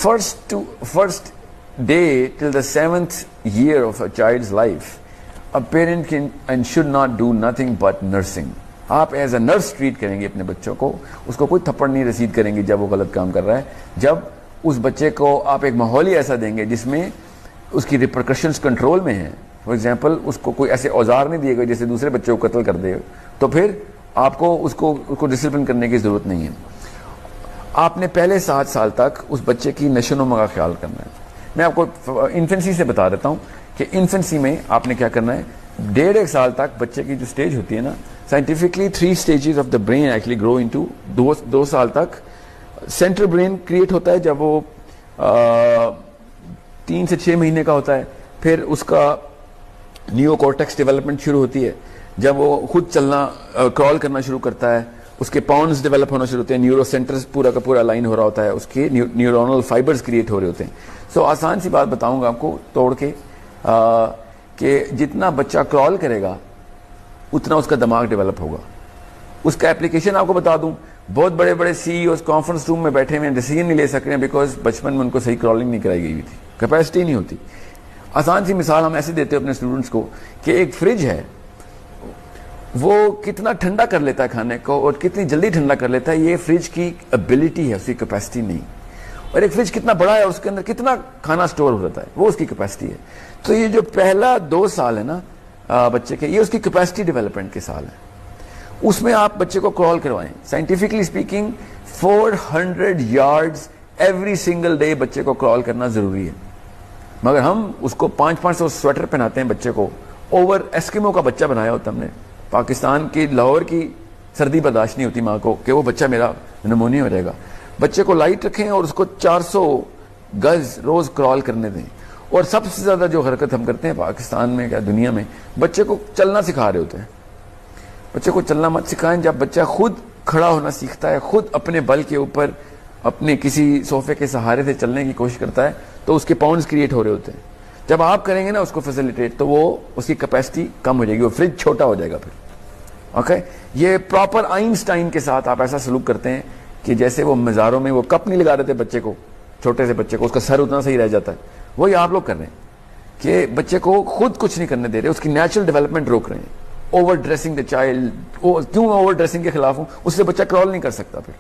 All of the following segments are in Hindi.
first day till the 7th year of a child's life, a parent can and should not do nothing but nursing. आप एज अ नर्स ट्रीट करेंगे अपने बच्चों को, उसको कोई थप्पड़ नहीं रसीद करेंगे जब वो गलत काम कर रहा है. जब उस बच्चे को आप एक माहौल ही ऐसा देंगे जिसमें उसकी रिपरकशंस कंट्रोल में है, फॉर एग्जांपल उसको कोई ऐसे औजार नहीं दिए गए जैसे दूसरे बच्चे को कत्ल कर दे, तो फिर आपको उसको डिसिप्लिन करने की जरूरत नहीं है. आपने पहले 7 साल तक उस बच्चे की नशोनुमा का ख्याल करना है. मैं आपको इन्फेंसी से बता देता हूँ कि इन्फेंसी में आपने क्या करना है. 1.5 साल तक बच्चे की जो स्टेज होती है ना, scientifically 3 stages of the brain actually grow into. 2 साल तक सेंट्रल ब्रेन क्रिएट होता है जब वो 3 से 6 महीने का होता है. फिर उसका नियोकॉर्टेक्स डेवलपमेंट शुरू होती है जब वो खुद चलना क्रॉल करना शुरू करता है. उसके पॉन्स डेवलप होना शुरू होते हैं, न्यूरो सेंटर्स पूरा का पूरा लाइन हो रहा होता है, उसके न्यूरोनल फाइबर्स क्रिएट हो रहे होते हैं. सो आसान सी बात बताऊंगा आपको तोड़ के कि जितना बच्चा क्रॉल करेगा उतना उसका दिमाग डेवलप होगा. उसका एप्लीकेशन आपको बता दूं, बहुत बड़े बड़े सीईओ कॉन्फ्रेंस रूम में बैठे हुए डिसीजन नहीं ले सक रहे हैं बिकॉज बचपन में उनको सही क्रॉलिंग नहीं कराई गई हुई थी, कैपेसिटी नहीं होती. आसान सी मिसाल हम ऐसे देते हैं अपने स्टूडेंट्स को कि एक फ्रिज है, वो कितना ठंडा कर लेता है खाने को और कितनी जल्दी ठंडा कर लेता है, ये फ्रिज की एबिलिटी है, उसकी कैपेसिटी नहीं. और एक फ्रिज कितना बड़ा है, उसके अंदर कितना खाना स्टोर हो जाता है, वो उसकी कैपेसिटी है. तो ये जो पहला 2 साल है ना बच्चे के, ये उसकी कैपेसिटी डेवलपमेंट के साल है. उसमें आप बच्चे को क्रॉल करवाएं. Scientifically speaking 400 yards every single day बच्चे को क्रॉल करना जरूरी है. मगर हम उसको 500-500 स्वेटर पहनाते हैं बच्चे को. ओवर एस्किमो का बच्चा बनाया होता हमने. पाकिस्तान की लाहौर की सर्दी बर्दाश्त नहीं होती माँ को कि वो बच्चा मेरा निमोनिया हो जाएगा. बच्चे को लाइट रखें और उसको 400 गज रोज क्रॉल करने दें. और सबसे ज्यादा जो हरकत हम करते हैं पाकिस्तान में क्या दुनिया में, बच्चे को चलना सिखा रहे होते हैं. बच्चे को चलना मत सिखाएं. जब बच्चा खुद खड़ा होना सीखता है, खुद अपने बल के ऊपर अपने किसी सोफे के सहारे से चलने की कोशिश करता है, तो उसके पाउंड्स क्रिएट हो रहे होते हैं. जब आप करेंगे ना उसको फैसिलिटेट, तो वो उसकी कैपेसिटी कम हो जाएगी, वो फ्रिज छोटा हो जाएगा फिर. ओके, ये प्रॉपर आइंस्टाइन के साथ आप ऐसा सलूक करते हैं कि जैसे वो मज़ारों में वो कप नहीं लगा रहे थे बच्चे को, छोटे से बच्चे को उसका सर उतना सही रह जाता है, वही आप लोग कर रहे हैं कि बच्चे को खुद कुछ नहीं करने दे रहे, उसकी नेचुरल डेवलपमेंट रोक रहे हैं. Over dressing the child. क्यों ओवर ड्रेसिंग के खिलाफ हूं? उससे बच्चा क्रॉल नहीं कर सकता. फिर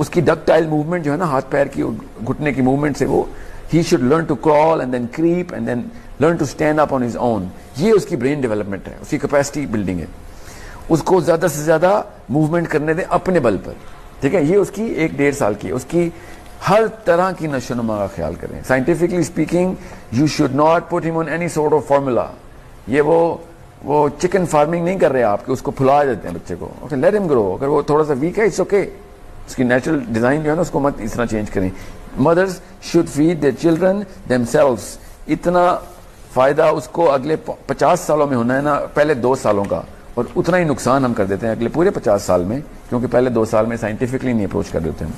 उसकी डक्टाइल मूवमेंट जो है ना, हाथ पैर की घुटने की मूवमेंट से वो he should learn to crawl and then creep and then learn to stand up on his own. ये उसकी ब्रेन डेवलपमेंट है, उसकी कैपेसिटी बिल्डिंग है. उसको ज्यादा से ज्यादा मूवमेंट करने दें अपने बल पर. ठीक है, ये उसकी 1-1.5 साल की. उसकी हर तरह की नशोनुमा का ख्याल करें. Scientifically speaking you should not put him on any sort of formula. ये वो चिकन फार्मिंग नहीं कर रहे आप कि उसको फुला देते हैं बच्चे को. Okay, let him grow. अगर वो थोड़ा सा वीक है, इट्स ओके. उसकी नेचुरल डिजाइन जो है ना, उसको मत इस तरह चेंज करें. Mothers should feed their children themselves. इतना फायदा उसको अगले 50 सालों में होना है ना, पहले 2 सालों का, और उतना ही नुकसान हम कर देते हैं अगले पूरे 50 साल में, क्योंकि पहले 2 साल में साइंटिफिकली नहीं अप्रोच कर देते हैं.